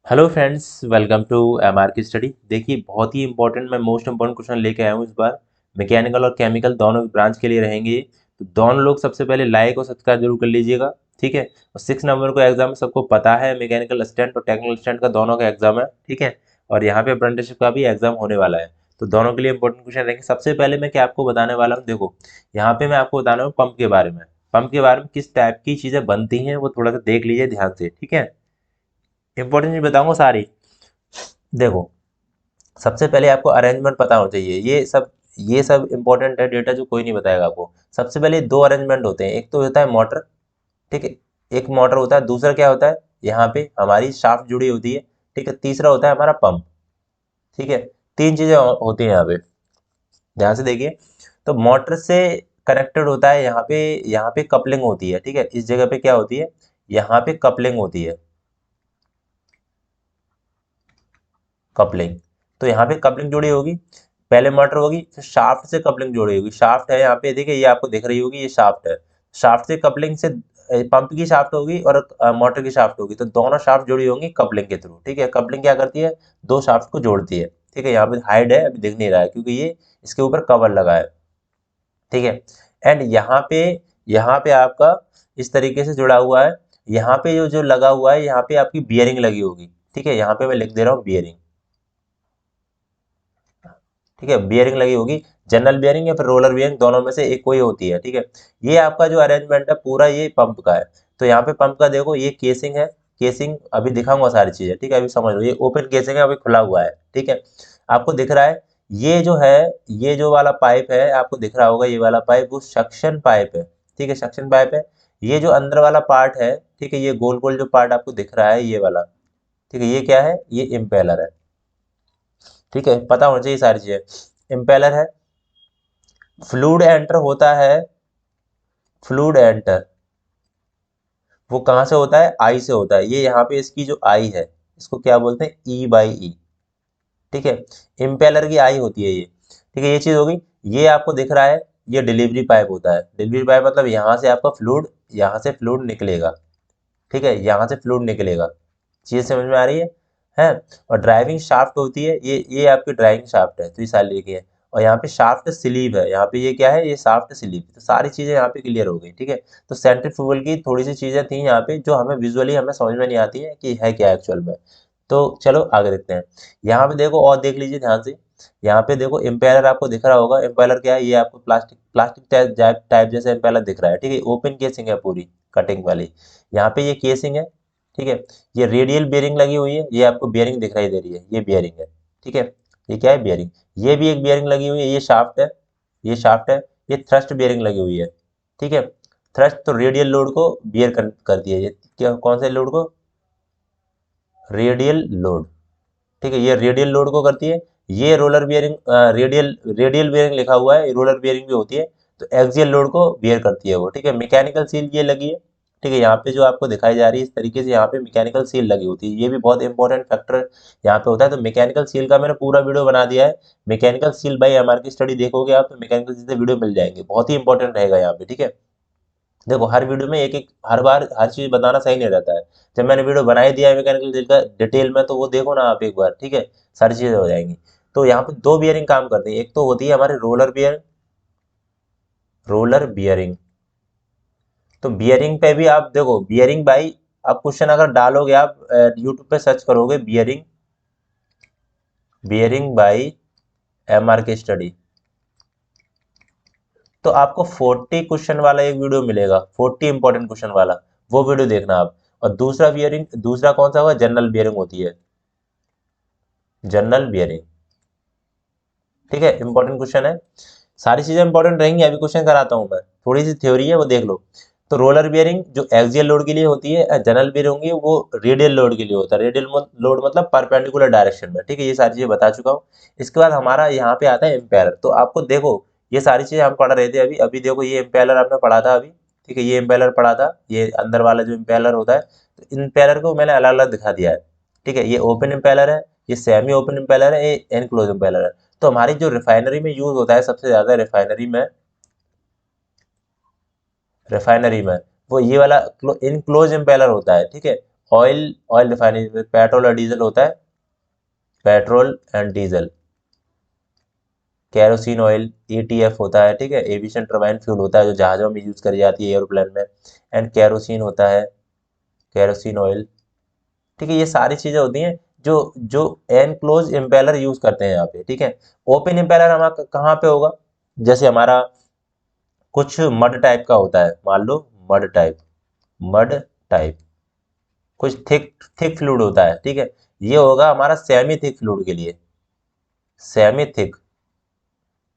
Hello friends, welcome to MR की स्टडी। देखिए, बहुत ही इंपॉर्टेंट मैं मोस्ट इंपॉर्टेंट क्वेश्चन लेके आया हूँ इस बार। मैकेनिकल और केमिकल दोनों ब्रांच के लिए रहेंगे ये। तो दोनों लोग सबसे पहले लाइक और सब्सक्राइब जरूर कर लीजिएगा, ठीक है। और 6 नवंबर को एग्जाम सबको पता है, मैकेनिकल असिस्टेंट और टेक्निकल असिस्टेंट का दोनों का एग्जाम है, ठीक है। और यहाँ पे अप्रेंटिसशिप का भी एग्जाम होने वाला है। तो दोनों के लिए इंपॉर्टेंट क्वेश्चन रहेंगे। सबसे पहले मैं क्या आपको बताने वाला हूँ, देखो यहाँ पे मैं आपको बताने हूँ पंप के बारे में। पंप के बारे में किस टाइप की चीज़ें बनती हैं वो थोड़ा सा देख लीजिए ध्यान से, ठीक है। इंपॉर्टेंट चीज बताऊंगा सारी। देखो, सबसे पहले आपको अरेंजमेंट पता होना चाहिए। ये सब इंपॉर्टेंट है डेटा जो कोई नहीं बताएगा आपको। सबसे पहले दो अरेंजमेंट होते हैं, एक तो होता है मोटर, ठीक है। एक मोटर होता है, दूसरा क्या होता है, यहाँ पे हमारी शाफ्ट जुड़ी होती है, ठीक है। तीसरा होता है हमारा पंप, ठीक है। तीन चीजें होती हैं यहाँ पे, ध्यान से देखिए। तो मोटर से कनेक्टेड होता है, यहाँ पे कपलिंग होती है, ठीक है। इस जगह पे क्या होती है, यहाँ पे कपलिंग होती है, कपलिंग। तो यहाँ पे कपलिंग जुड़ी होगी, पहले मोटर होगी, फिर शाफ्ट से कपलिंग जुड़ी होगी। शाफ्ट है यहाँ पे, देखिए ये आपको दिख रही होगी, ये शाफ्ट है। शाफ्ट से कपलिंग से पंप की शाफ्ट होगी और मोटर की शाफ्ट होगी, तो दोनों शाफ्ट जुड़ी होंगी कपलिंग के थ्रू, ठीक है। कपलिंग क्या करती है, दो शाफ्ट को जोड़ती है, ठीक है। यहाँ पे हाइड है, अभी दिख नहीं रहा है क्योंकि ये इसके ऊपर कवर लगा है, ठीक है। एंड यहाँ पे आपका इस तरीके से जुड़ा हुआ है। यहाँ पे जो जो लगा हुआ है, यहाँ पे आपकी बियरिंग लगी होगी, ठीक है। यहाँ पे मैं लिख दे रहा हूँ बियरिंग, ठीक है। बियरिंग लगी होगी, जनरल बियरिंग या फिर रोलर बियरिंग, दोनों में से एक कोई होती है, ठीक है। ये आपका जो अरेंजमेंट है पूरा ये पंप का है। तो यहाँ पे पंप का देखो, ये केसिंग है, केसिंग अभी दिखाऊंगा सारी चीजें, ठीक है। अभी समझ लो, ये ओपन केसिंग है, अभी खुला हुआ है, ठीक है। आपको दिख रहा है, ये जो है, ये जो वाला पाइप है आपको दिख रहा होगा, ये वाला पाइप वो सक्शन पाइप है, ठीक है, सक्शन पाइप है। ये जो अंदर वाला पार्ट है, ठीक है, ये गोल गोल जो पार्ट आपको दिख रहा है ये वाला, ठीक है, ये क्या है, ये इम्पेलर है, ठीक है। पता होना चाहिए सारी चीजें। इम्पेलर है, फ्लूइड एंटर होता है, फ्लूइड एंटर वो कहाँ से होता है, आई से होता है। ये यहाँ पे इसकी जो आई है, इसको क्या बोलते हैं, ई बाई ई, ठीक है। इम्पेलर की आई होती है ये, ठीक है। ये चीज होगी। ये आपको दिख रहा है, ये डिलीवरी पाइप होता है। डिलीवरी पाइप मतलब यहाँ से आपका फ्लूइड, यहाँ से फ्लूइड निकलेगा, ठीक है, यहाँ से फ्लूइड निकलेगा। चीज समझ में आ रही है। और ड्राइविंग शाफ्ट होती है, ये आपकी ड्राइविंग शाफ्ट है, तो ये सारी लिखी है। और यहाँ पे शाफ्ट स्लीव है, यहाँ पे ये क्या है, ये शाफ्ट स्लीव। तो सारी चीजें यहाँ पे क्लियर हो गई, ठीक है। तो सेंट्रीफ्यूगल की थोड़ी सी चीजें थी यहाँ पे जो हमें विजुअली हमें समझ में नहीं आती है कि है क्या एक्चुअल में। तो चलो आगे देखते हैं। यहाँ पे देखो और देख लीजिए ध्यान से। यहाँ पे देखो इम्पेलर आपको दिख रहा होगा। इम्पेलर क्या है, ये आपको प्लास्टिक प्लास्टिक टाइप जैसे इम्पेलर दिख रहा है, ठीक है। ओपन केसिंग है पूरी, कटिंग वाली। यहाँ पे ये केसिंग है, ठीक है। ये रेडियल बेयरिंग लगी हुई है, ये आपको बेयरिंग दिखाई दे रही है, ये बेयरिंग है, ठीक है। ये क्या है, बेयरिंग। ये भी एक बेयरिंग लगी हुई है, ये शाफ्ट है, ये शाफ्ट है। ये थ्रस्ट बेयरिंग लगी हुई है, ठीक है। थ्रस्ट तो रेडियल लोड को बियर कर दिया, ये क्या, कौन से लोड को, रेडियल लोड, ठीक है। ये रेडियल लोड को करती है। ये roller bearing, radial radial bearing लिखा हुआ है, रोलर बियरिंग भी होती है। तो एक्सियल लोड को बियर करती है वो, ठीक है। मैकेनिकल सील ये लगी है, ठीक है। यहाँ पे जो आपको दिखाई जा रही है इस तरीके से, यहाँ पे मैकेनिकल सील लगी होती है। ये भी बहुत इंपॉर्टेंट फैक्टर यहाँ पे होता है। तो मैकेनिकल सील का मैंने पूरा वीडियो बना दिया है। मैकेनिकल सील बाय एमआर की स्टडी देखोगे आप, तो मैकेनिकल सील से वीडियो मिल जाएंगे, बहुत ही इंपॉर्टेंट रहेगा यहाँ पे, ठीक है। देखो, हर वीडियो में एक एक, हर बार हर चीज बताना सही नहीं रहता है। जब मैंने वीडियो बना ही दिया है मैकेनिकल सील का डिटेल में, तो वो देखो ना आप एक बार, ठीक है। सारी चीजें हो जाएंगी। तो यहाँ पे दो बियरिंग काम करती है, एक तो होती है हमारे रोलर बियरिंग, रोलर बियरिंग। तो बियरिंग पे भी आप देखो, बियरिंग बाई, आप क्वेश्चन अगर डालोगे, आप यूट्यूब पे सर्च करोगे बियरिंग, बियरिंग बाई एमआर के स्टडी, तो आपको 40 क्वेश्चन वाला एक वीडियो मिलेगा, 40 इंपॉर्टेंट क्वेश्चन वाला, वो वीडियो देखना आप। और दूसरा बियरिंग, दूसरा कौन सा होगा, जनरल बियरिंग होती है, जनरल बियरिंग, ठीक है। इंपॉर्टेंट क्वेश्चन है, सारी चीजें इंपॉर्टेंट रहेंगी। अभी क्वेश्चन कराता हूं मैं, थोड़ी सी थ्योरी है वो देख लो। तो रोलर बियरिंग जो एक्सियल लोड के लिए होती है, जनरल बियरिंग होंगी वो रेडियल लोड के लिए होता है। रेडियल लोड मतलब परपेंडिकुलर डायरेक्शन में, ठीक है। ये सारी चीजें बता चुका हूँ। इसके बाद हमारा यहाँ पे आता है इम्पेलर। तो आपको देखो, ये सारी चीजें हम पढ़ रहे थे अभी अभी। देखो, ये इम्पेलर आपने पढ़ा था अभी, ठीक है। ये इम्पेलर पढ़ा था, ये अंदर वाला जो इम्पेलर होता है। तो इम्पेलर को मैंने अलग अलग दिखा दिया है, ठीक है। ये ओपन इम्पेलर है, ये सेमी ओपन इम्पेलर है, ये एनक्लोज इम्पेलर है। तो हमारी जो रिफाइनरी में यूज होता है सबसे ज्यादा, रिफाइनरी में वो ये वाला इनक्लोज इम्पेलर होता है, ठीक है। ऑयल ऑयल रिफाइनरी में पेट्रोल और डीजल होता है, petrol and diesel. Kerosene oil ETF होता है, ठीक है, एविएशन टर्बाइन फ्यूल होता है जो जहाज़ों में यूज़ करी जाती है एरोप्लेन में। एंड कैरोसिन होता है, कैरोसिन ऑयल, ठीक है। ये सारी चीज़ें होती हैं जो जो एनक्लोज इम्पेलर यूज़ करते हैं यहाँ पे, ठीक है। ओपन इम्पेलर हमारा कहाँ पे होगा, जैसे हमारा कुछ मड टाइप का होता है, मान लो मड टाइप कुछ थिक थिक फ्लूइड होता है, ठीक है। ये होगा हमारा सेमी थिक फ्लूइड के लिए, सेमी थिक,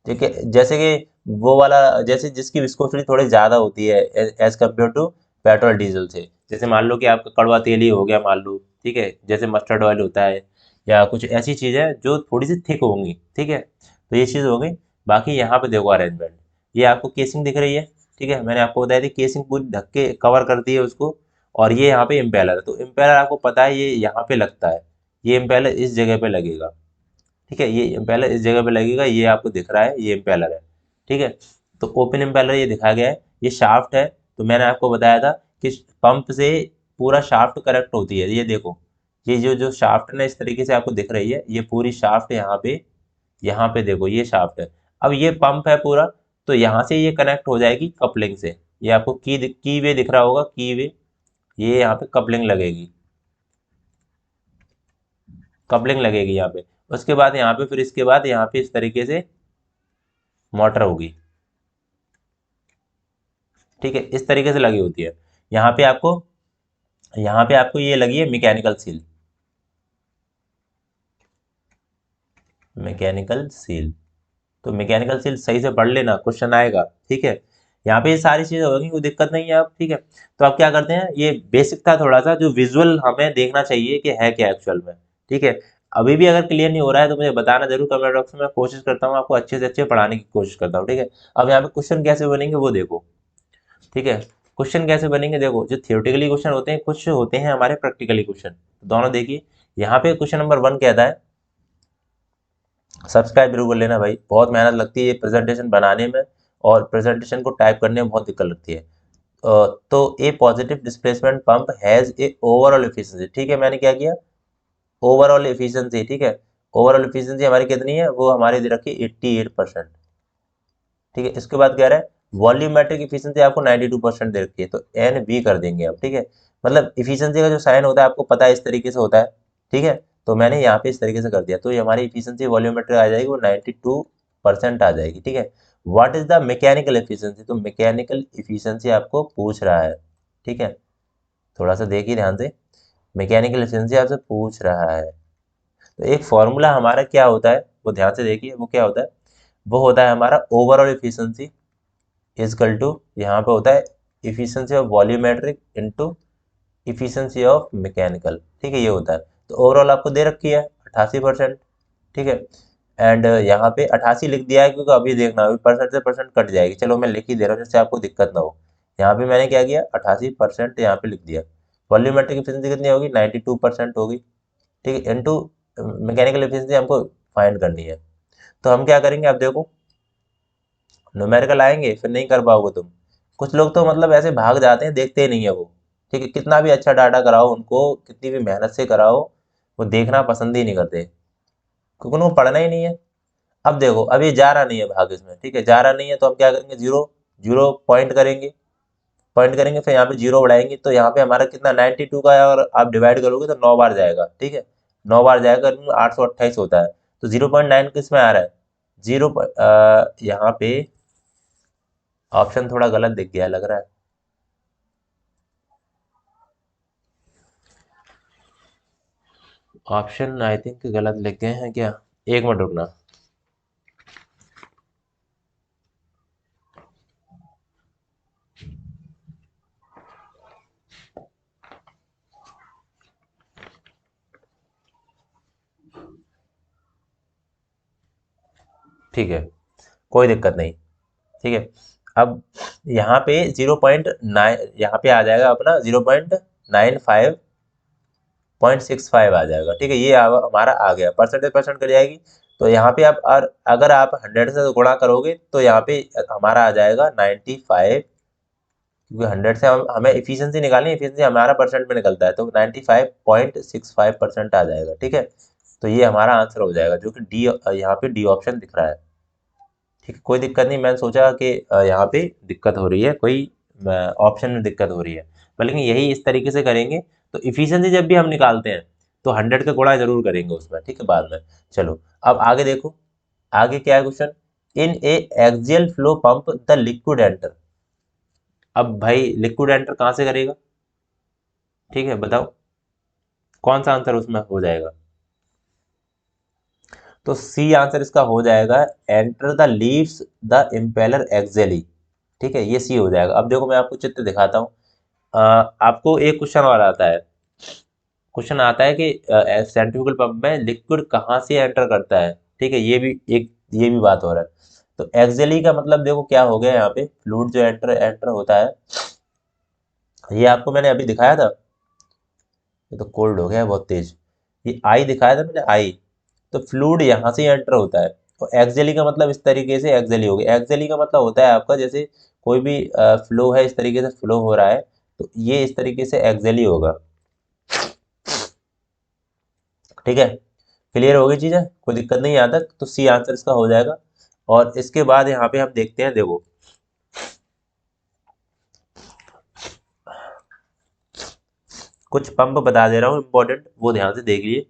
ठीक है। जैसे कि वो वाला, जैसे जिसकी विस्कोसिटी थोड़ी ज़्यादा होती है as compare to petrol diesel से। जैसे मान लो कि आपका कड़वा तेल ही हो गया मान लो, ठीक है, जैसे मस्टर्ड ऑयल होता है या कुछ ऐसी चीज़ें जो थोड़ी सी थिक होंगी, ठीक है। तो ये चीज़ हो गई। बाकी यहाँ पे देखो अरेंजमेंट, ये आपको केसिंग दिख रही है, ठीक है, मैंने आपको बताया थी केसिंग पूरी ढक के कवर करती है उसको। और ये यहाँ पे इम्पेलर है, तो इम्पेलर आपको पता है ये यहाँ पे लगता है, ये इम्पेलर इस जगह पे लगेगा, ठीक है। ये इम्पेलर इस जगह पे लगेगा, ये आपको दिख रहा है, ये इम्पेलर है, ठीक है। तो ओपन इम्पेलर ये दिखाया गया है, ये शाफ्ट है। तो मैंने आपको बताया था कि पंप से पूरा शाफ्ट कनेक्ट होती है, ये देखो, ये जो जो शाफ्ट ना इस तरीके से आपको दिख रही है, ये पूरी शाफ्ट यहाँ पे देखो ये शाफ्ट है। अब ये पंप है पूरा, तो यहाँ से ये कनेक्ट हो जाएगी कपलिंग से। ये आपको की वे दिख रहा होगा, की वे, ये यहाँ पे कपलिंग लगेगी, कपलिंग लगेगी यहाँ पे। उसके बाद यहाँ पे, फिर इसके बाद यहाँ पे इस तरीके से मोटर होगी, ठीक है, इस तरीके से लगी होती है। यहाँ पे आपको यहाँ पे आपको ये लगी है मैकेनिकल सील, मैकेनिकल सील। तो मैकेनिकल सील सही से पढ़ लेना, क्वेश्चन आएगा, ठीक है। यहाँ पे ये सारी चीजें होगी, कोई दिक्कत नहीं है आप, ठीक है। तो आप क्या करते हैं, ये बेसिक था थोड़ा सा, जो विजुअल हमें देखना चाहिए कि है क्या एक्चुअल में, ठीक है। अभी भी अगर क्लियर नहीं हो रहा है तो मुझे बताना जरूर कमेंट बॉक्स में, मैं कोशिश करता हूँ आपको अच्छे से अच्छे पढ़ाने की कोशिश करता हूँ, ठीक है। अब यहाँ पे क्वेश्चन कैसे बनेंगे वो देखो, ठीक है। क्वेश्चन कैसे बनेंगे देखो, जो थियोरेटिकली क्वेश्चन होते हैं, कुछ होते हैं हमारे प्रैक्टिकली क्वेश्चन, दोनों देखिए। यहाँ पे क्वेश्चन नंबर 1 कहता है, सब्सक्राइब जरूर कर लेना भाई, बहुत मेहनत लगती है प्रेजेंटेशन बनाने में, और प्रेजेंटेशन को टाइप करने में बहुत दिक्कत लगती है। तो a positive displacement pump has a overall efficiency, ठीक है, मैंने क्या किया, ओवरऑल एफिशिएंसी, ठीक है। ओवरऑल एफिशिएंसी हमारी कितनी है, वो हमारी दे रखी 88%, ठीक है। इसके बाद कह रहा है वॉल्यूमेट्रिक एफिशिएंसी आपको 92% दे रखी है, तो एन बी कर देंगे अब, ठीक है। मतलब एफिशिएंसी का जो साइन होता है आपको पता है इस तरीके से होता है, ठीक है। तो मैंने यहाँ पे इस तरीके से कर दिया, तो ये हमारी एफिशिएंसी वॉल्यूमेट्रिक आ जाएगी, वो 92% आ जाएगी, ठीक है। What is the mechanical efficiency, तो मैकेनिकल एफिशिएंसी आपको पूछ रहा है, ठीक है। थोड़ा सा देखिए ध्यान से, मैकेनिकल एफिशिएंसी आपसे पूछ रहा है। तो एक फॉर्मूला हमारा क्या होता है, वो ध्यान से देखिए, वो क्या होता है, वो होता है हमारा ओवरऑल एफिशिएंसी इजकल टू, यहाँ पे होता है efficiency of volumetric into efficiency of mechanical, ठीक है, ये होता है। तो ओवरऑल आपको दे रखी है 88%, ठीक है। एंड यहाँ पे 88 लिख दिया है क्योंकि अभी देखना, अभी परसेंट से परसेंट कट जाएगी, चलो मैं लिख ही दे रहा हूँ जिससे आपको दिक्कत ना हो। यहाँ पे मैंने क्या किया, 88% यहाँ पे लिख दिया। वॉल्यूमेट्रिक एफिशिएंसी कितनी होगी, 92% होगी, ठीक है, इनटू मैकेनिकल एफिशिएंसी हमको फाइंड करनी है। तो हम क्या करेंगे, अब देखो न्यूमेरिकल आएंगे फिर नहीं कर पाओगे तुम। कुछ लोग तो मतलब ऐसे भाग जाते हैं, देखते ही नहीं है वो, ठीक है, कितना भी अच्छा डाटा कराओ उनको, कितनी भी मेहनत से कराओ, वो देखना पसंद ही नहीं करते, क्योंकि उनको पढ़ना ही नहीं है। अब देखो, अब ये जा रहा नहीं है भाग इसमें, ठीक है, जा रहा नहीं है, तो हम क्या करेंगे, जीरो जीरो पॉइंट करेंगे, पॉइंट करेंगे, फिर यहाँ पे जीरो बढ़ाएंगे, तो यहाँ पे हमारा कितना 92 का है, और आप डिवाइड करोगे तो 9 बार जाएगा, ठीक है, 9 बार जाएगा, 828 होता है। तो 0.9 किस में आ रहा है, जीरो, यहाँ पे ऑप्शन थोड़ा गलत दिख गया लग रहा है, ऑप्शन आई थिंक गलत लिख गए हैं क्या, एक मिनट रुकना। ठीक है, कोई दिक्कत नहीं, ठीक है। अब यहाँ पे 0.9, यहाँ पे आ जाएगा अपना 0.95.65 आ जाएगा, ठीक है। ये हमारा आ गया, परसेंटेज परसेंट कर जाएगी। तो यहाँ पे आप, और अगर आप 100 से गुणा करोगे तो यहाँ पे हमारा आ जाएगा 95, क्योंकि 100 से हमें इफिशियंसी निकालनी है, इफिशियंसी हमारा परसेंट में निकलता है, तो 95.65% आ जाएगा। ठीक है, तो ये हमारा आंसर हो जाएगा, जो कि डी, यहाँ पे डी ऑप्शन दिख रहा है। ठीक है, कोई दिक्कत नहीं, मैंने सोचा कि यहाँ पे दिक्कत हो रही है, कोई ऑप्शन में दिक्कत हो रही है, बल्कि यही इस तरीके से करेंगे। तो इफिशियंसी जब भी हम निकालते हैं तो 100 का गुणा जरूर करेंगे उसमें, ठीक है, बाद में। चलो अब आगे देखो, आगे क्या है question, in A axial flow pump the liquid enter. अब भाई लिक्विड एंटर कहाँ से करेगा, ठीक है, बताओ कौन सा आंसर उसमें हो जाएगा। तो सी आंसर इसका हो जाएगा, enter the leaves the impeller axially. ठीक है, ये सी हो जाएगा। अब देखो मैं आपको चित्र दिखाता हूँ। आपको एक क्वेश्चन और आता है, क्वेश्चन आता है कि सेंट्रीफ्यूगल पंप में लिक्विड कहाँ से एंटर करता है। ठीक है, ये भी बात हो रहा है। तो एक्सेली का मतलब देखो क्या हो गया, यहाँ पे फ्लूइड जो एंटर एंटर होता है, ये आपको मैंने अभी दिखाया था। ये तो कोल्ड हो गया है बहुत तेज। ये आई दिखाया था मैंने, आई। तो फ्लूइड यहाँ से एंटर होता है। और एक्सेली का मतलब इस तरीके से एक्सेली हो गया। एक्सेली का मतलब होता है आपका, जैसे कोई भी फ्लो है, इस तरीके से फ्लो हो रहा है, तो ये इस तरीके से एक्सेली होगा। ठीक है, क्लियर हो गई चीज़ें, कोई दिक्कत नहीं यहाँ तक। तो सी आंसर इसका हो जाएगा। और इसके बाद यहाँ पे हम देखते हैं, देखो कुछ पंप बता दे रहा हूँ इंपॉर्टेंट, वो ध्यान से देख लिए,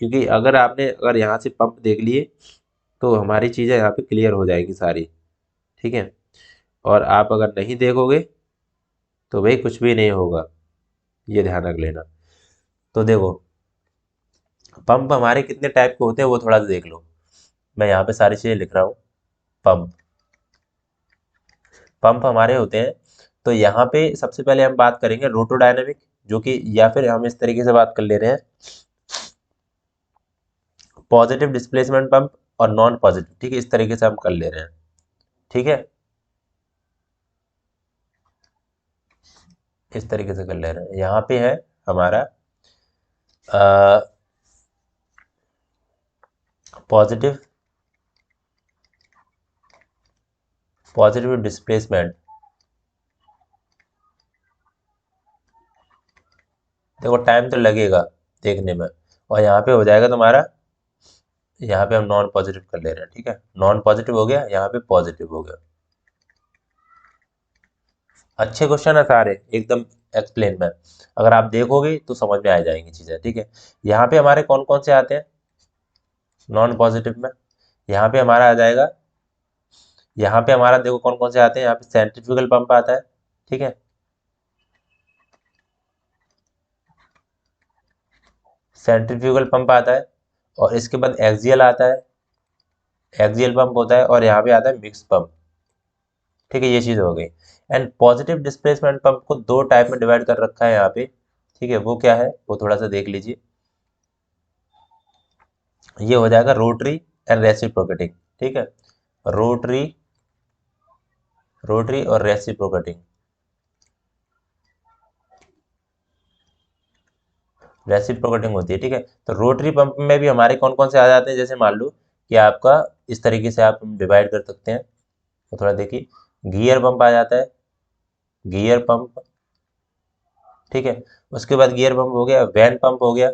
क्योंकि अगर यहाँ से पंप देख लिए तो हमारी चीज़ें यहाँ पे क्लियर हो जाएगी सारी। ठीक है, और आप अगर नहीं देखोगे तो भाई कुछ भी नहीं होगा, ये ध्यान रख लेना। तो देखो पंप हमारे कितने टाइप के होते हैं वो थोड़ा सा देख लो। मैं यहाँ पे सारी चीज़ें लिख रहा हूँ। पंप पंप हमारे होते हैं, तो यहाँ पे सबसे पहले हम बात करेंगे रोटोडायनेमिक, जो कि, या फिर हम इस तरीके से बात कर ले रहे हैं, पॉजिटिव डिस्प्लेसमेंट पंप और नॉन पॉजिटिव। ठीक है, इस तरीके से हम कर ले रहे हैं। ठीक है, इस तरीके से कर ले रहे हैं। यहाँ पे है हमारा पॉजिटिव पॉजिटिव डिस्प्लेसमेंट। देखो टाइम तो लगेगा देखने में, और यहाँ पे हो जाएगा तुम्हारा, यहाँ पे हम नॉन पॉजिटिव कर ले रहे हैं। ठीक है, नॉन पॉजिटिव हो गया, यहाँ पे पॉजिटिव हो गया। अच्छे क्वेश्चन है सारे एकदम एक्सप्लेन में, अगर आप देखोगे तो समझ में आ जाएंगी चीज़ें। ठीक है, यहाँ पे हमारे कौन कौन से आते हैं नॉन पॉजिटिव में, यहाँ पे हमारा आ जाएगा, यहाँ पे हमारा देखो कौन कौन से आते हैं, यहाँ पे सेंट्रीफ्यूगल पंप आता है। ठीक है, सेंट्रीफ्यूगल पंप आता है, और इसके बाद एक्सियल आता है, एक्सियल पंप होता है, और यहाँ पे आता है मिक्स पंप। ठीक है, ये चीज़ हो गई। एंड पॉजिटिव डिस्प्लेसमेंट पंप को दो टाइप में डिवाइड कर रखा है यहाँ पे। ठीक है, वो क्या है वो थोड़ा सा देख लीजिए। ये हो जाएगा रोटरी एंड रेसिप्रोकेटिंग। ठीक है, रोटरी रोटरी और रेसिप्रोकेटिंग। रेसिप्रोकेटिंग होती है। ठीक है, तो रोटरी पंप में भी हमारे कौन कौन से आ जाते हैं, जैसे मान लो कि आपका इस तरीके से आप डिवाइड कर सकते हैं। तो थोड़ा देखिए, गियर पंप आ जाता है, गियर पंप। ठीक है, उसके बाद गियर पंप हो गया, वैन पंप हो गया,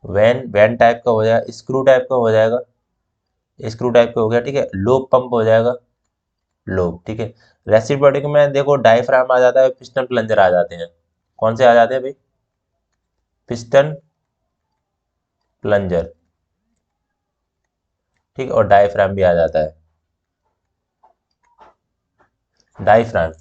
वैन वैन टाइप का हो जाएगा, स्क्रू टाइप का हो जाएगा, स्क्रू टाइप का हो गया। ठीक है, लोब पंप हो जाएगा, लोब। ठीक है, रेसिप्रोकेटिंग में देखो डायफ्राम आ जाता है, पिस्टन प्लंजर आ जाते हैं। कौन से आ जाते हैं भाई, पिस्टन प्लंजर। ठीक है, और डायफ्राम भी आ जाता है, डायफ्राम।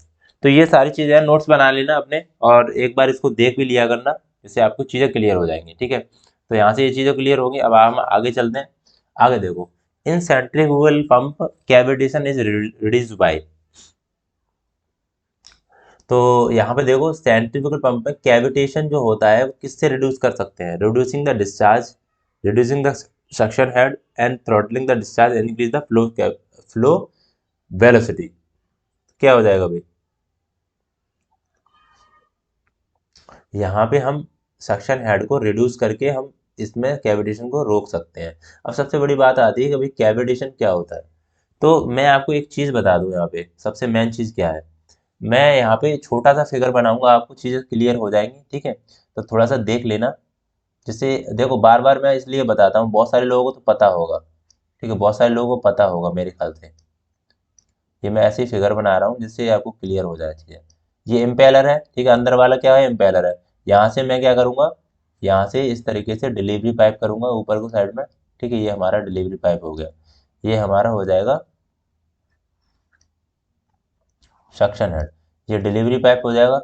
तो ये सारी चीज़ें नोट्स बना लेना अपने, और एक बार इसको देख भी लिया करना, जिससे आपको चीज़ें क्लियर हो जाएंगी। ठीक है, तो यहाँ से ये चीज़ें क्लियर होंगी। अब हम आगे चलते हैं। आगे देखो, in centrifugal pump cavitation is reduced by. तो यहाँ पे देखो सेंट्रीफ्यूगल पंप में कैविटेशन जो होता है वो किससे रिड्यूस कर सकते हैं, reducing the discharge, reducing the suction head and throttling the discharge, increase the flow velocity. क्या हो जाएगा भाई, यहाँ पे हम सक्शन हेड को रिड्यूस करके हम इसमें कैविटेशन को रोक सकते हैं। अब सबसे बड़ी बात आती है कि भाई कैविटेशन क्या होता है। तो मैं आपको एक चीज़ बता दूं, यहाँ पे सबसे मेन चीज़ क्या है। मैं यहाँ पे छोटा सा फिगर बनाऊंगा, आपको चीज़ें क्लियर हो जाएंगी, ठीक है। तो थोड़ा सा देख लेना। जैसे देखो, बार बार मैं इसलिए बताता हूँ, बहुत सारे लोगों को तो पता होगा, ठीक है, बहुत सारे लोगों को पता होगा मेरे ख्याल से। ये मैं ऐसे ही फिगर बना रहा हूँ जिससे आपको क्लियर हो जाए चीज़ें। ये इम्पेलर है, ठीक है, अंदर वाला क्या है, इम्पेलर है। यहाँ से मैं क्या करूँगा, यहाँ से इस तरीके से डिलीवरी पाइप करूँगा ऊपर को साइड में, ठीक है। ये हमारा डिलीवरी पाइप हो गया। ये हमारा हो जाएगा सक्शन हेड। ये डिलीवरी पाइप हो जाएगा।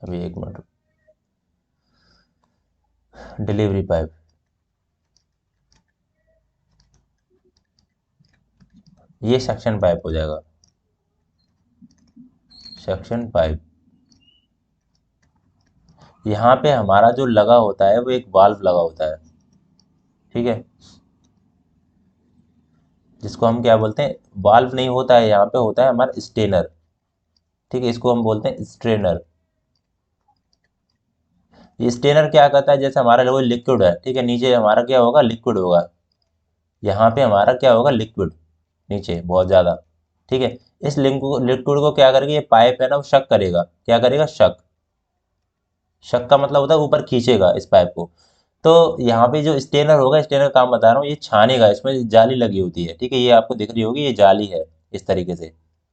अभी एक मिनट, डिलीवरी पाइप, ये सक्शन पाइप हो जाएगा, सक्शन पाइप। यहाँ पे हमारा जो लगा होता है वो एक वाल्व लगा होता है, ठीक है, जिसको हम क्या बोलते हैं, वाल्व नहीं होता है, यहाँ पे होता है हमारा स्टेनर, ठीक है, इसको हम बोलते हैं स्ट्रेनर। ये स्टेनर क्या करता है, जैसे हमारा वो लिक्विड है, ठीक है, नीचे हमारा क्या होगा, लिक्विड होगा। यहाँ पे हमारा क्या होगा, लिक्विड, नीचे बहुत ज़्यादा, ठीक है। इस लिक्विड को क्या करेगा, ये पाइप है ना, वो शक करेगा, क्या करेगा, शक। शक का मतलब होता है ऊपर खींचेगा इस पाइप को। तो यहाँ पे जो स्टेनर होगा, स्टेनर का काम बता रहा हूँ, ये छानेगा, इसमें जाली लगी होती है, ठीक है, ये आपको दिख रही होगी, ये जाली है इस तरीके से,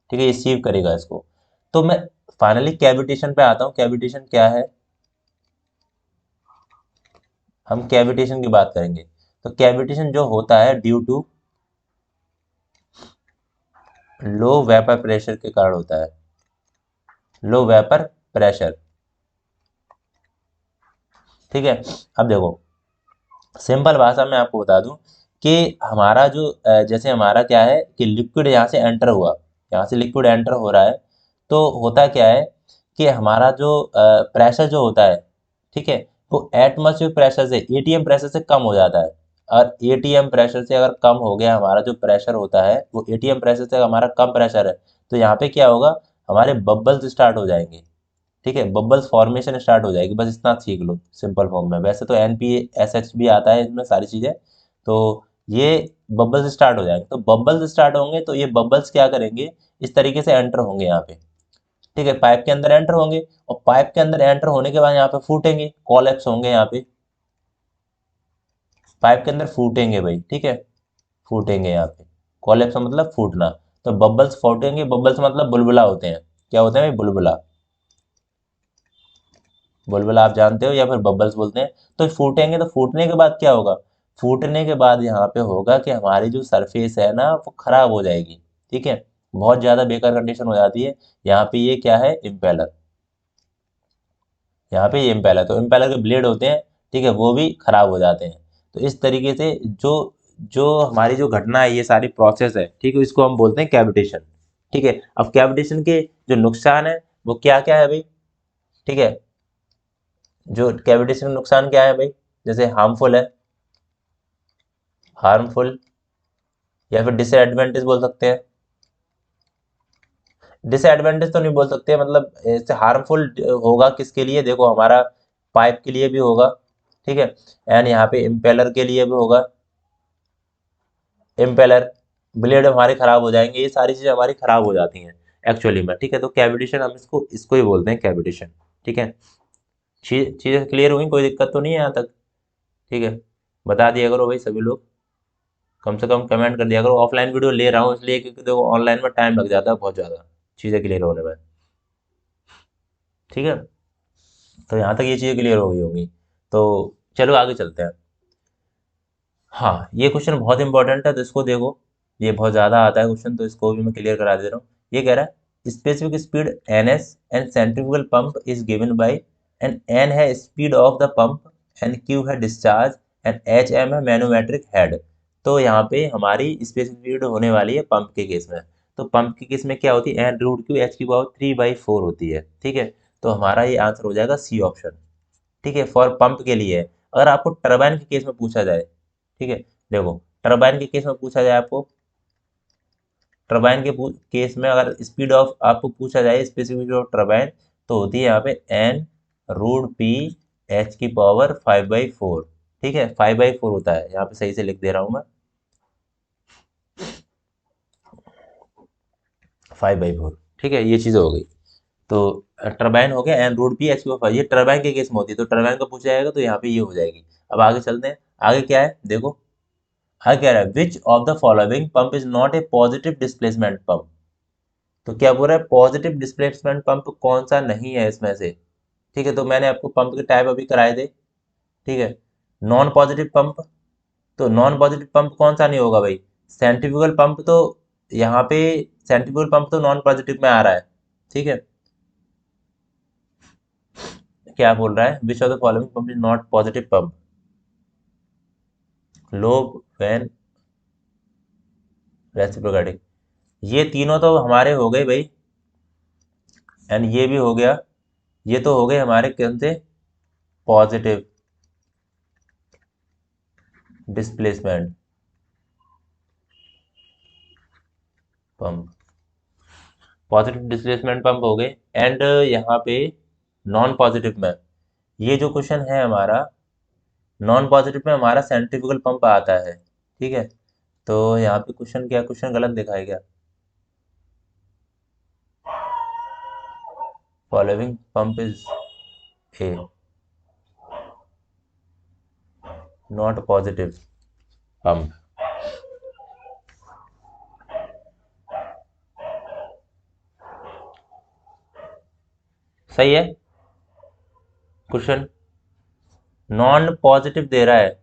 ठीक है, ये सीव करेगा इसको। तो मैं फाइनली कैविटेशन पे आता हूँ। कैविटेशन क्या है, हम कैविटेशन की बात करेंगे। तो कैविटेशन जो होता है due to low vapour pressure के कारण होता है, लो वेपर प्रेशर, ठीक है। अब देखो, सिंपल भाषा में आपको बता दूं कि हमारा जो जैसे हमारा क्या है कि लिक्विड यहाँ से एंटर हुआ, यहाँ से लिक्विड एंटर हो रहा है, तो होता क्या है कि हमारा जो प्रेशर जो होता है, ठीक है, वो एटमॉस्फेरिक प्रेशर से, एटीएम प्रेशर से कम हो जाता है। और एटीएम प्रेशर से अगर कम हो गया हमारा जो प्रेशर होता है, वो एटीएम प्रेशर से हमारा कम प्रेशर है, तो यहाँ पे क्या होगा, हमारे बबल्स स्टार्ट हो जाएंगे, ठीक है, बबल्स फॉर्मेशन स्टार्ट हो जाएगी। बस इतना सीख लो सिंपल फॉर्म में। वैसे तो NPSH भी आता है इसमें सारी चीज़ें। तो ये बबल्स स्टार्ट हो जाएंगे, तो बबल्स स्टार्ट होंगे तो ये बबल्स क्या करेंगे, इस तरीके से एंटर होंगे यहाँ पे, ठीक है, पाइप के अंदर एंटर होंगे। और पाइप के अंदर एंटर होने के बाद यहाँ पे फूटेंगे, कॉलेप्स होंगे यहाँ पे, पाइप के अंदर फूटेंगे भाई, ठीक है, फूटेंगे यहाँ पे। कॉलेप्स मतलब फूटना। तो बबल्स फूटेंगे, बबल्स मतलब बुलबुला होते हैं। क्या होते हैं भाई, बुलबुला। बुलबुला आप जानते हो, या फिर बबल्स बोलते हैं। तो फूटेंगे, तो फूटने के बाद क्या होगा, फूटने के बाद यहाँ पे होगा कि हमारी जो सरफेस है ना वो खराब हो जाएगी, ठीक है, बहुत ज़्यादा बेकार कंडीशन हो जाती है। यहाँ पे ये क्या है, इम्पेलर, यहाँ पे ये इम्पेलर, तो इम्पेलर के ब्लेड होते हैं, ठीक है, वो भी खराब हो जाते हैं। तो इस तरीके से जो जो हमारी जो घटना है, ये सारी प्रोसेस है, ठीक है, इसको हम बोलते हैं कैविटेशन, ठीक है। अब कैविटेशन के जो नुकसान है वो क्या क्या है भाई, ठीक है, जो कैविटेशन का नुकसान क्या है भाई, जैसे हार्मफुल है, हार्मफुल, या फिर डिसएडवांटेज बोल सकते हैं। डिसएडवांटेज तो नहीं बोल सकते, मतलब इससे हार्मफुल होगा किसके लिए, देखो हमारा पाइप के लिए भी होगा, ठीक है, एंड यहाँ पे इम्पेलर के लिए भी होगा, इम्पेलर, ब्लेड हमारे खराब हो जाएंगे, ये सारी चीज़ें हमारी खराब हो जाती हैं एक्चुअली में, ठीक है। तो कैविटेशन हम इसको इसको ही बोलते हैं, कैविटेशन, ठीक है। चीज़ें क्लियर हुई, कोई दिक्कत तो नहीं है यहाँ तक, ठीक है। बता दिया करो भाई सभी लोग, कम से कम कमेंट कर दिया करो। ऑफलाइन वीडियो ले रहा हूँ इसलिए क्योंकि देखो ऑनलाइन में टाइम लग जाता है बहुत ज़्यादा चीज़ें क्लियर होने में, ठीक है। तो यहाँ तक ये चीज़ें क्लियर हो गई होंगी। तो चलो आगे चलते हैं। हाँ, ये क्वेश्चन बहुत इंपॉर्टेंट है, तो इसको देखो, ये बहुत ज़्यादा आता है क्वेश्चन, तो इसको भी मैं क्लियर करा दे रहा हूँ। ये कह रहा है specific speed NS and centrifugal pump is given by, and N है speed of the pump, and Q है डिस्चार्ज, एंड HM है मैनोमेट्रिक हेड। तो यहाँ पे हमारी स्पेसिफिक स्पीड होने वाली है पंप के केस में। तो पंप के केस में क्या होती है, N√Q H⁴ होती है, ठीक है। तो हमारा ये आंसर हो जाएगा सी ऑप्शन, ठीक है, फॉर पंप के लिए है। अगर आपको टरबाइन के केस में पूछा जाए, ठीक है, देखो टरबाइन के केस में पूछा जाए आपको, टरबाइन के केस में अगर स्पीड ऑफ आपको पूछा जाए, स्पेसिफिक स्पीड ऑफ टरबाइन, तो होती है यहाँ पे N√P H⁴ 5/4, ठीक है, 5/4 होता है, यहाँ पे सही से लिख दे रहा हूँ मैं, 5/4, ठीक है, ये चीज़ हो गई। तो टरबाइन हो गया N root P H P, ये टरबाइन के केस में होती है, तो टरबाइन का पूछा जाएगा तो यहाँ पे ये हो जाएगी। अब आगे चलते हैं, आगे क्या है देखो, आगे कह रहा है which of the following pump is not a positive displacement pump. तो क्या बोल रहा है, पॉजिटिव डिस्प्लेसमेंट पंप कौन सा नहीं है इसमें से। ठीक है, तो मैंने आपको पंप के टाइप अभी कराए थे, ठीक है। नॉन पॉजिटिव पंप, तो नॉन पॉजिटिव पंप कौन सा नहीं होगा भाई, सेंट्रीफ्यूगल पंप तो यहाँ पे, सेंट्रीफ्यूगल पंप तो नॉन पॉजिटिव में आ रहा है, ठीक है। क्या बोल रहा है, which of the following pump is not positive pump, lobe vane reciprocating, ये तीनों तो हमारे हो गए भाई, एंड ये भी हो गया, ये तो हो गए हमारे कौन से, positive displacement pump, positive displacement pump हो गए। एंड यहाँ पे नॉन पॉजिटिव में, ये जो क्वेश्चन है हमारा, नॉन पॉजिटिव में हमारा सेंट्रीफ्यूगल पंप आता है, ठीक है। तो यहाँ पे क्वेश्चन क्या, क्वेश्चन गलत दिखाया गया, following pump is a not positive pump, सही है क्वेश्चन, नॉन पॉजिटिव दे रहा है,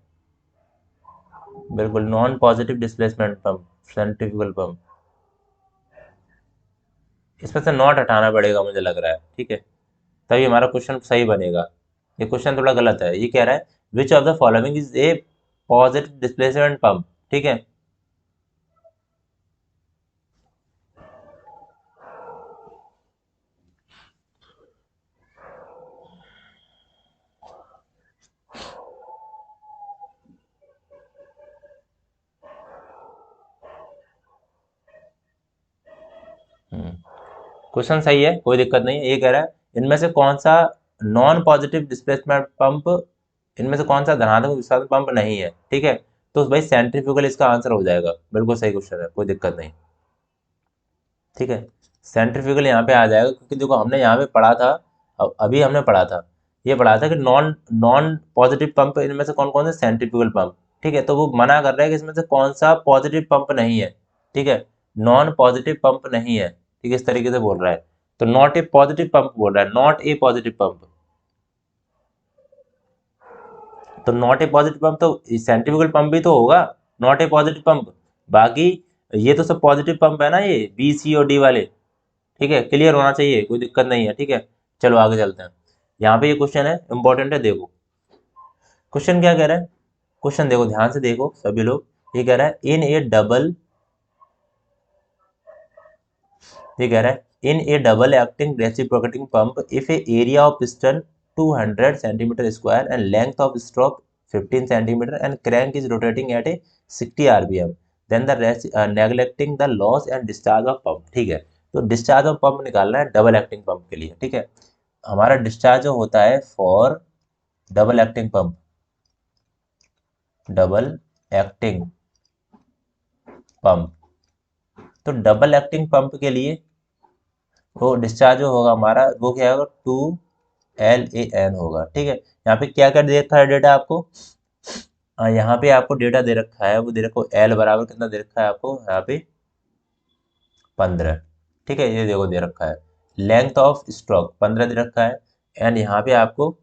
बिल्कुल non positive displacement pump, centrifugal pump, इसमें से नॉट हटाना पड़ेगा मुझे लग रहा है, ठीक है, तभी हमारा क्वेश्चन सही बनेगा। ये क्वेश्चन थोड़ा गलत है, ये कह रहा है which of the following is a positive displacement pump, ठीक है। क्वेश्चन सही है, कोई दिक्कत नहीं है। ये कह रहा है इनमें से कौन सा नॉन पॉजिटिव डिस्प्लेसमेंट पंप, इनमें से कौन सा धनात्मक विस्थापन पंप नहीं है, ठीक है। तो भाई सेंट्रीफ्यूगल इसका आंसर हो जाएगा, बिल्कुल सही क्वेश्चन है, कोई दिक्कत नहीं, ठीक है। सेंट्रीफ्यूगल यहाँ पे आ जाएगा, क्योंकि देखो हमने यहाँ पे पढ़ा था, अभी हमने पढ़ा था, ये पढ़ा था कि नॉन नॉन पॉजिटिव पंप इनमें से कौन कौन से, सेंट्रीफ्यूगल पंप, ठीक है। तो वो मना कर रहा है कि इसमें से कौन सा पॉजिटिव पंप नहीं है, ठीक है, नॉन पॉजिटिव पंप नहीं है, ठीक है, इस तरीके से बोल रहा है। तो नॉट ए पॉजिटिव पंप बोल रहा है, नॉट ए पॉजिटिव पंप, तो नॉट ए पॉजिटिव पंप तो सेंट्रीफ्यूगल पंप भी तो होगा, नॉट ए पॉजिटिव पंप, बाकी ये तो सब पॉजिटिव पंप है ना, ये बी सी और डी वाले, ठीक है, क्लियर होना चाहिए, कोई दिक्कत नहीं है, ठीक है। चलो आगे चलते हैं, यहाँ पे ये क्वेश्चन है इंपॉर्टेंट है, देखो क्वेश्चन क्या कह रहा है, क्वेश्चन देखो ध्यान से देखो सभी लोग, ये कह रहा है इन ए डबल, ये कह रहा है in a double acting reciprocating pump if a area of piston 200 centimetre square and length of stroke 15 centimetre and crank is rotating at a 60 rpm, then the neglecting the loss and discharge of pump, ठीक है। तो discharge of pump निकालना है double acting pump के लिए, ठीक है। हमारा डिस्चार्ज जो होता है for double acting pump, double acting pump, तो डबल एक्टिंग पंप के लिए वो डिस्चार्ज जो होगा हमारा, वो क्या होगा, 2LAN होगा, ठीक है। यहाँ पे क्या क्या दे रखा है डेटा आपको, यहाँ पे आपको डेटा दे रखा है, वो दे रखो एल बराबर कितना दे रखा है आपको, यहाँ पे 15, ठीक है, ये देखो दे रखा है। लेंथ ऑफ स्ट्रोक 15 दे रखा है, एंड यहाँ पे आपको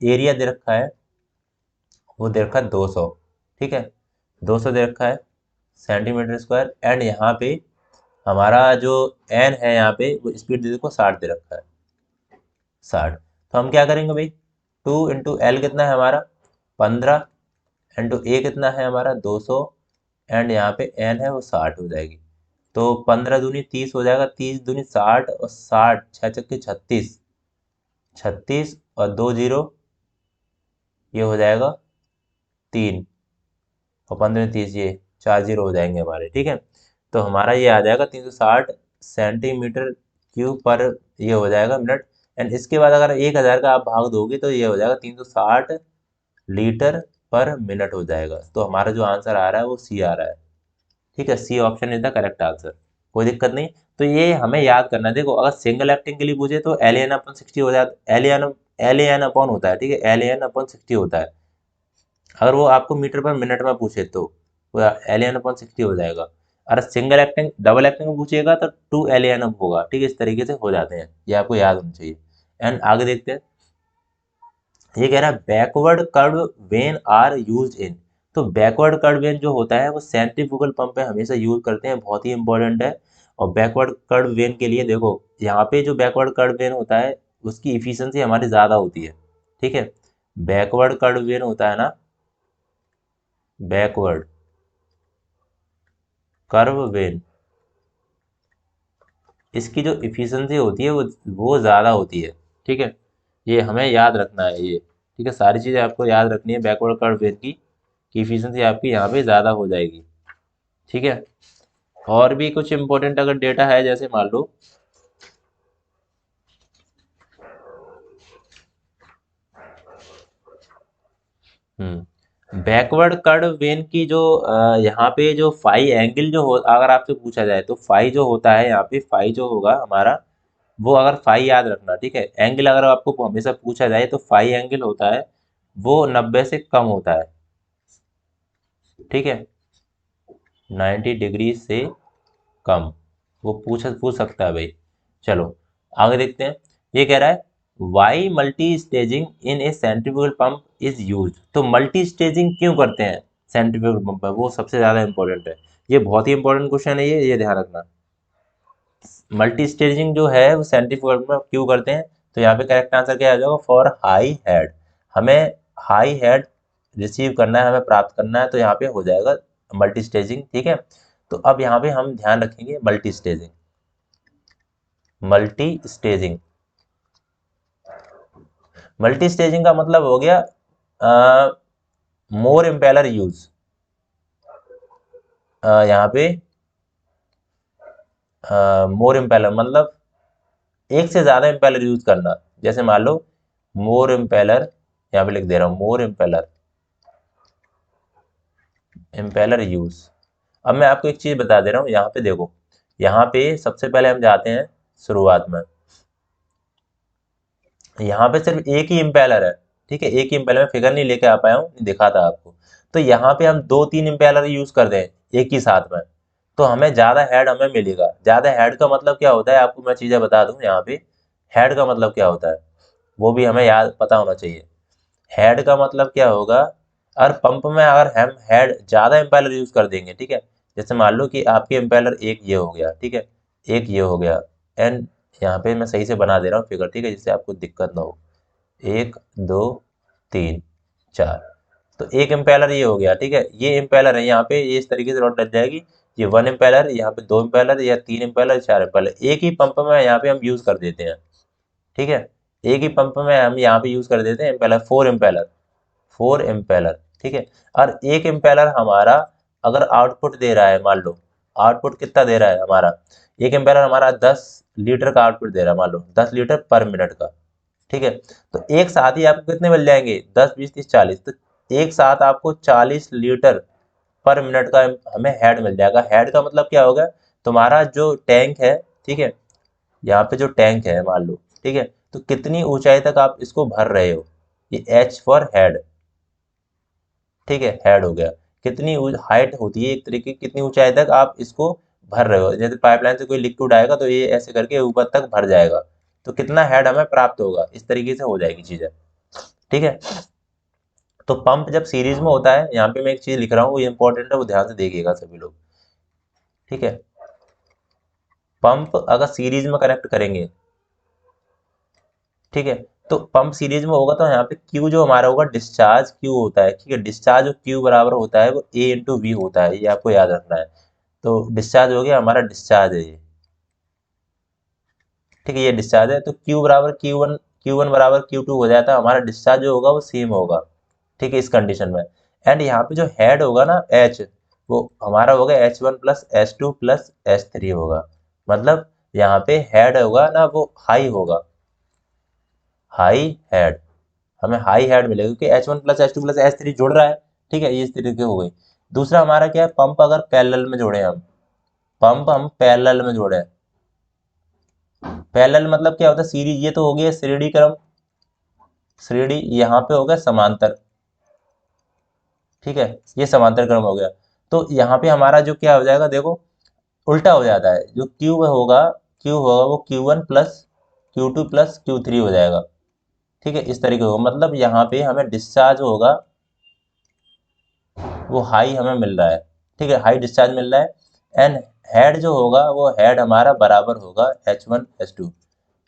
एरिया दे रखा है, वो दे रखा है 200, ठीक है, 200 दे रखा है सेंटीमीटर स्क्वायर, एंड यहाँ पे हमारा जो एन है, यहाँ पे वो स्पीड दे देखो 60 दे रखा है, 60। तो हम क्या करेंगे भाई, 2 × L कितना है हमारा 15, इंटू ए कितना है हमारा 200, एंड यहाँ पे एन है वो 60 हो जाएगी। तो 15 दूनी 30 हो जाएगा, 30 दूनी 60, और 60 छः चक्के 36, 36 और 2 जीरो, ये हो जाएगा 3, और 15 30, ये 4 जीरो हो जाएंगे हमारे, ठीक है। तो हमारा ये आ जाएगा 360 सेंटीमीटर क्यूब पर, ये हो जाएगा मिनट, एंड इसके बाद अगर 1000 का आप भाग दोगे तो ये हो जाएगा 360 लीटर पर मिनट हो जाएगा। तो हमारा जो आंसर आ रहा है वो सी आ रहा है, ठीक है, C option is the correct answer, कोई दिक्कत नहीं। तो ये हमें याद करना है। देखो अगर सिंगल एक्टिंग के लिए पूछे तो LAN/60 हो जाता, LAN अपॉन होता है, ठीक है, LAN/60 होता है। अगर वो आपको मीटर पर मिनट में पूछे तो वो LAN/60 हो जाएगा। अगर सिंगल एक्टिंग डबल एक्टिंग में पूछेगा तो 2 LAN होगा, ठीक है, इस तरीके से हो जाते हैं, ये आपको याद होना चाहिए। एंड आगे देखते हैं, ये कह रहा है backward curve vane are use in. तो बैकवर्ड कर्व वेन जो होता है वो सेंट्रीफ्यूगल पंप पे हमेशा यूज करते हैं, बहुत ही इंपॉर्टेंट है। और बैकवर्ड कर्व वेन के लिए देखो यहाँ पे जो बैकवर्ड कर्व वेन होता है उसकी इफिशियंसी हमारी ज़्यादा होती है, ठीक है। बैकवर्ड कर्व वेन होता है ना, बैकवर्ड कर्व वेन, इसकी जो इफिशियंसी होती है वो ज़्यादा होती है, ठीक है। ये हमें याद रखना है ये, ठीक है, सारी चीज़ें आपको याद रखनी है। बैकवर्ड कर्व वेन की इफिशियंसी आपकी यहाँ पे ज़्यादा हो जाएगी, ठीक है। और भी कुछ इंपॉर्टेंट अगर डेटा है, जैसे मान लो बैकवर्ड कर्व वेन की जो यहाँ पे जो फाई एंगल जो हो, अगर आपसे पूछा जाए तो फाई जो होता है यहाँ पे, फाई जो होगा हमारा, वो अगर फाई याद रखना, ठीक है। एंगल अगर आपको हमेशा पूछा जाए तो फाई एंगल होता है वो 90 से कम होता है, ठीक है, 90 डिग्री से कम, वो पूछ सकता है भाई। चलो आगे देखते हैं, ये कह रहा है why multi staging in a centrifugal pump is use. तो मल्टी स्टेजिंग क्यों करते हैं सेंट्रीफ्यूगल पंप पर, वो सबसे ज़्यादा इंपॉर्टेंट है। ये बहुत ही इंपॉर्टेंट क्वेश्चन है, ये ध्यान रखना। मल्टी स्टेजिंग जो है वो सेंट्रीफ्यूगल पंप क्यों करते हैं, तो यहाँ पे करेक्ट आंसर क्या आ जाएगा, फॉर हाई हेड। हमें हाई हेड रिसीव करना है, हमें प्राप्त करना है, तो यहाँ पे हो जाएगा मल्टी स्टेजिंग, ठीक है। तो अब यहाँ पे हम ध्यान रखेंगे multi staging, multi staging, multi staging का मतलब हो गया मोर इम्पेलर यूज। यहाँ पे मोर इम्पेलर मतलब एक से ज्यादा इम्पेलर यूज करना। जैसे मान लो मोर इम्पेलर, यहाँ पे लिख दे रहा हूँ मोर इम्पेलर, इम्पेलर यूज। अब मैं आपको एक चीज बता दे रहा हूँ, यहाँ पे देखो, यहाँ पे सबसे पहले हम जाते हैं शुरुआत में, यहाँ पे सिर्फ एक ही इम्पेलर है, ठीक है, एक ही इम्पेलर में फिगर नहीं लेके आ पाया हूँ, दिखाता आपको। तो यहाँ पे हम 2-3 इम्पेलर यूज कर दें एक ही साथ में, तो हमें ज्यादा हेड हमें मिलेगा। ज्यादा हेड का मतलब क्या होता है, आपको मैं चीजें बता दूं यहाँ पे। हेड का मतलब क्या होता है वो भी हमें याद पता होना चाहिए। हेड का मतलब क्या होगा, और पंप में अगर हम हेड ज्यादा इम्पेलर यूज कर देंगे, ठीक है, जैसे मान लो कि आपके इम्पेलर एक ये हो गया, ठीक है, एक ये हो गया, एंड यहाँ पे मैं सही से बना दे रहा हूँ फिगर, ठीक है, जिससे आपको दिक्कत ना हो। 1 2 3 4, तो एक इम्पेलर ये हो गया, ठीक है, ये इम्पेलर है, यहाँ पे ये इस तरीके से रॉड लग जाएगी। ये 1 इम्पेलर, यहाँ पे 2 इम्पेलर या 3 इम्पेलर 4 इम्पेलर, एक ही पंप में यहाँ पे हम यूज कर देते हैं, ठीक है। एक ही पंप में हम यहाँ पे यूज कर देते हैं इम्पेलर, 4 इम्पेलर, 4 इम्पेलर, ठीक है। और एक इम्पेलर हमारा अगर आउटपुट दे रहा है, मान लो आउटपुट कितना दे रहा है हमारा, एक इम्पेलर हमारा 10 लीटर का आउटपुट दे रहा है, मान लो 10 लीटर पर मिनट का, ठीक है। तो एक साथ ही आपको कितने मिल जाएंगे, 10 20 30 40, तो एक साथ आपको 40 लीटर पर मिनट का हमें हेड मिल जाएगा। हेड का मतलब क्या होगा, तुम्हारा जो टैंक है, ठीक है, यहाँ पे जो टैंक है मान लो, ठीक है, तो कितनी ऊंचाई तक आप इसको भर रहे हो, ये एच फॉर हेड, ठीक है, हेड हो गया। कितनी हाइट होती है एक तरीके की, कितनी ऊंचाई तक आप इसको भर रहे हो, जैसे पाइपलाइन से कोई लिक्विड आएगा तो ये ऐसे करके ऊपर तक भर जाएगा, तो कितना हेड हमें प्राप्त होगा, इस तरीके से हो जाएगी चीजें, ठीक है। तो पंप जब सीरीज में होता है, यहाँ पे मैं एक चीज लिख रहा हूँ वो इंपॉर्टेंट है, वो ध्यान से देखिएगा सभी लोग, ठीक है। पंप अगर सीरीज में कनेक्ट करेंगे, ठीक है, तो पंप सीरीज में होगा तो यहाँ पे क्यू जो हमारा होगा डिस्चार्ज क्यू होता है, ठीक है, डिस्चार्ज जो क्यू बराबर होता है वो A/V होता है, ये आपको याद रखना है। तो डिस्चार्ज हो गया हमारा, डिस्चार्ज है ये, ठीक है, ये डिस्चार्ज है, तो क्यू वन बराबर Q2 हो जाता है, हमारा डिस्चार्ज जो होगा वो सेम होगा, ठीक है, इस कंडीशन में। एंड यहाँ पे जो हेड होगा ना H, वो हमारा होगा H1+H2+H3 होगा, मतलब यहाँ पे हेड होगा ना वो हाई होगा, हाई हेड, हमें हाई हेड मिलेगा क्योंकि H1+H2+H3 जुड़ रहा है, ठीक है, ये इस तरीके हो गई। दूसरा हमारा क्या है, पंप अगर पैरेलल में जोड़े हम पैरेलल में जोड़े, पैरेलल मतलब क्या होता है, सीरीज, ये तो हो गया श्रेणी क्रम, श्रेणी, यहाँ पे हो गया समांतर, ठीक है, ये समांतर क्रम हो गया। तो यहाँ पे हमारा जो क्या हो जाएगा, देखो उल्टा हो जाता है, जो क्यू होगा वो Q1 plus Q2 plus Q3 हो जाएगा, ठीक है, इस तरीके होगा। मतलब यहाँ पे हमें डिस्चार्ज होगा वो हाई हमें मिल रहा है, ठीक है, हाई डिस्चार्ज मिल रहा है। एंड हेड जो होगा वो हेड हमारा बराबर होगा H1 H2,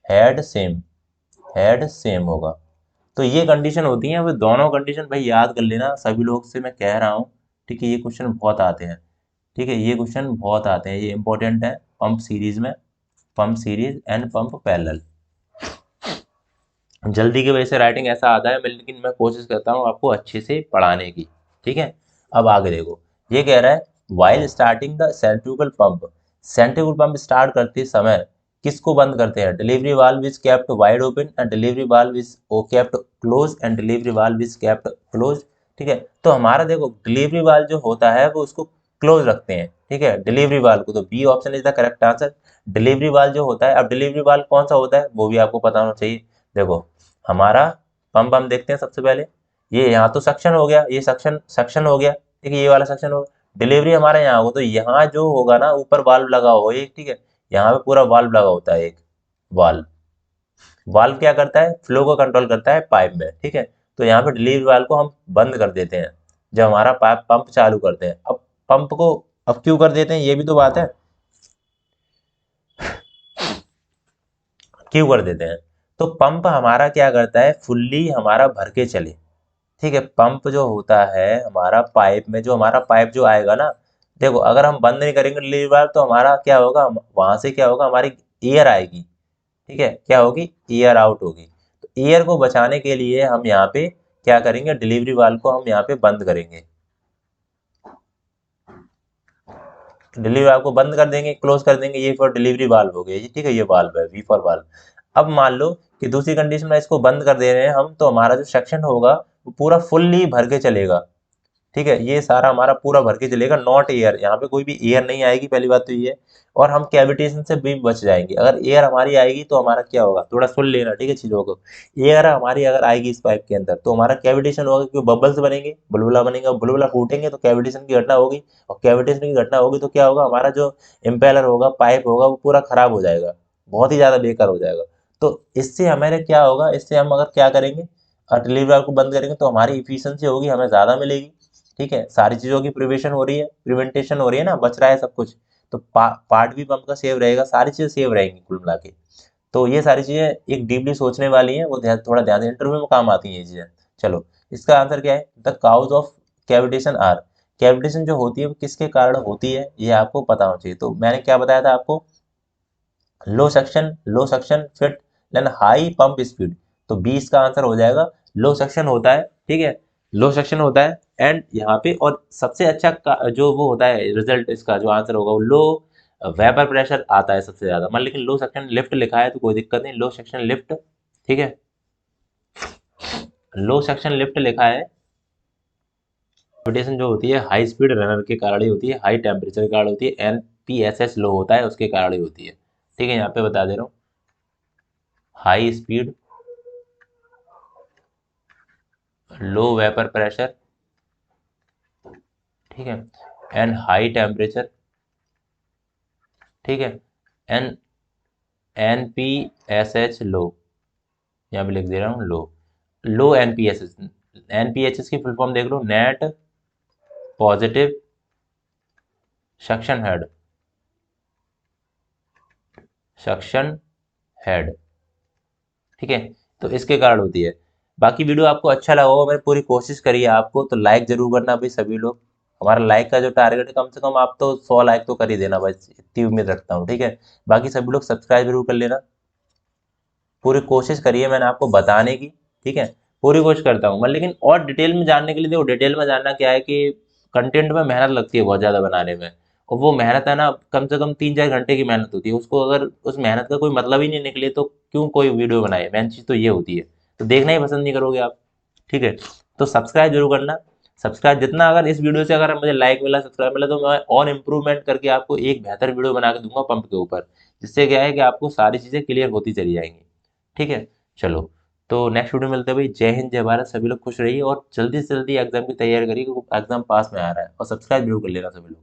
हेड सेम होगा। तो ये कंडीशन होती है। अब दोनों कंडीशन भाई याद कर लेना, सभी लोग से मैं कह रहा हूँ, ठीक है, ये क्वेश्चन बहुत आते हैं, ठीक है, ये क्वेश्चन बहुत आते हैं, ये इंपॉर्टेंट है पंप सीरीज में, pump series and pump parallel. जल्दी की वजह से राइटिंग ऐसा आता है, लेकिन मैं कोशिश करता हूँ आपको अच्छे से पढ़ाने की, ठीक है। अब आगे देखो, ये कह रहा है while starting the centrifugal pump, centrifugal pump start करते समय किसको बंद करते हैं, delivery valve is kept wide open and delivery valve is kept close and delivery valve is kept close, ठीक है। तो हमारा देखो डिलीवरी वाल्व जो होता है वो उसको क्लोज रखते हैं, ठीक है, डिलीवरी वाल्व को, तो B option is the correct answer. Delivery valve जो होता है, अब डिलीवरी वाल्व कौन सा होता है वो भी आपको पता होना चाहिए। देखो हमारा पंप हम देखते हैं सबसे पहले, ये यहाँ तो सक्शन हो गया, ये सक्शन सक्शन हो गया, ठीक है, ये वाला सक्शन हो गया। डिलीवरी हमारा यहाँ होगा, तो यहाँ जो होगा ना ऊपर वाल्व लगा होगा एक, ठीक है, यहाँ पे पूरा वाल्व लगा होता है एक, वाल्व, वाल्व क्या करता है, फ्लो को कंट्रोल करता है पाइप में, ठीक है। तो यहाँ पे डिलीवरी वाल्व को हम बंद कर देते हैं जब हमारा पाइप पंप चालू करते हैं। अब पंप को अब क्यों कर देते हैं, ये भी तो बात है, क्यों कर देते हैं। तो पंप हमारा क्या करता है, फुल्ली हमारा भर के चले, ठीक है। पंप जो होता है हमारा पाइप में, जो हमारा पाइप जो आएगा ना, देखो अगर हम बंद नहीं करेंगे डिलीवरी वाल्व तो हमारा क्या होगा, वहां से क्या होगा, हमारी एयर आएगी, ठीक है, क्या होगी, एयर आउट होगी। तो एयर को बचाने के लिए हम यहाँ पे क्या करेंगे, डिलीवरी वाल्व को हम यहाँ पे बंद करेंगे, डिलीवरी वाल्व को बंद कर देंगे, क्लोज कर देंगे, ये फॉर डिलीवरी वाल्व हो गया ये, ठीक है, ये वाल्व है, वी फॉर वाल्व। अब मान लो कि दूसरी कंडीशन में इसको बंद कर दे रहे हैं हम, तो हमारा जो सेक्शन होगा वो पूरा फुल्ली भर के चलेगा, ठीक है, ये सारा हमारा पूरा भर के चलेगा, नॉट एयर, यहाँ पे कोई भी एयर नहीं आएगी, पहली बात तो ये है। और हम कैविटेशन से भी बच जाएंगे, अगर एयर हमारी आएगी तो हमारा क्या होगा, थोड़ा सुन लेना, ठीक है चीजों को। एयर हमारी अगर आएगी इस पाइप के अंदर तो हमारा कैविटेशन होगा, क्योंकि बबल्स बनेंगे, बुलबुला बनेगा, बुलबुला फूटेंगे तो कैविटेशन की घटना होगी, और कैविटेशन की घटना होगी तो क्या होगा, हमारा जो इम्पेलर होगा, पाइप होगा, वो पूरा खराब हो जाएगा, बहुत ही ज्यादा बेकार हो जाएगा। तो इससे हमारे क्या होगा, इससे हम अगर क्या करेंगे, डिलीवरी वाल्व को बंद करेंगे तो हमारी इफिशियंसी होगी, हमें ज्यादा मिलेगी, ठीक है, सारी चीजों की प्रिवेशन हो रही है, प्रिवेंटेशन हो रही है ना, बच रहा है सब कुछ। तो पार्ट भी पंप का सेव रहेगा, सारी चीजें सेव रहेंगी कुल मिला के। तो ये सारी चीजें एक डीपली सोचने वाली हैं, वो थोड़ा ध्यान से इंटरव्यू में काम आती हैं ये चीजें। चलो, इसका आंसर क्या है, the cause of cavitation are, cavitation जो होती है वो किसके कारण होती है ये आपको पता होना चाहिए। तो मैंने क्या बताया था आपको, low suction fit then high pump speed, तो 20 का आंसर हो जाएगा, लो सक्शन होता है, ठीक है, लो सक्शन होता है एंड यहाँ पे, और सबसे अच्छा जो वो होता है रिजल्ट, इसका जो आंसर होगा वो लो वेपर प्रेशर आता है सबसे ज्यादा, मतलब लेकिन लो सक्शन लिफ्ट लिखा है तो कोई दिक्कत नहीं, लो सक्शन लिफ्ट, ठीक है, लो सक्शन लिफ्ट लिखा है। ग्रेविटेशन जो होती है हाई स्पीड रनर के कारण ही होती है, हाई टेम्परेचर के कारण होती है, NPSH लो होता है उसके कारण ही होती है, ठीक है, यहाँ पे बता दे रहा हूँ, हाई स्पीड, लो वेपर प्रेशर, ठीक है, एंड हाई टेम्परेचर, ठीक है, एन NPSH लो, यहाँ पे लिख दे रहा हूँ लो, लो NPSH, NPSH की फुल फॉर्म देख लो, net positive suction head, suction head, ठीक है, तो इसके कारण होती है। बाकी वीडियो आपको अच्छा लगा होगा, मैंने पूरी कोशिश करी है आपको, तो लाइक जरूर करना भाई सभी लोग, हमारा लाइक का जो टारगेट है कम से कम आप तो 100 लाइक तो कर ही देना, बस इतनी उम्मीद रखता हूँ, ठीक है। बाकी सभी लोग सब्सक्राइब जरूर कर लेना, पूरी कोशिश करिए मैंने आपको बताने की, ठीक है, पूरी कोशिश करता हूँ मैं, लेकिन और डिटेल में जानने के लिए, देखो डिटेल में जानना क्या है कि कंटेंट में मेहनत लगती है बहुत ज़्यादा बनाने में, और वो मेहनत है ना कम से कम 3-4 घंटे की मेहनत होती है, उसको अगर उस मेहनत का कोई मतलब ही नहीं निकले तो क्यों कोई वीडियो बनाए, मेन चीज़ तो ये होती है, तो देखना ही पसंद नहीं करोगे आप, ठीक है। तो सब्सक्राइब जरूर करना, सब्सक्राइब जितना, अगर इस वीडियो से अगर मुझे लाइक मिला, सब्सक्राइब मिला, तो मैं और इम्प्रूवमेंट करके आपको एक बेहतर वीडियो बना के दूंगा पंप के ऊपर, जिससे क्या है कि आपको सारी चीज़ें क्लियर होती चली जाएंगी। ठीक है, चलो, तो नेक्स्ट वीडियो मिलते हैं भाई। जय हिंद, जय भारत, सभी लोग खुश रहिए और जल्दी से जल्दी एग्जाम की तैयारी करिए, क्योंकि एग्जाम पास में आ रहा है, और सब्सक्राइब जरूर कर लेना सभी लोग।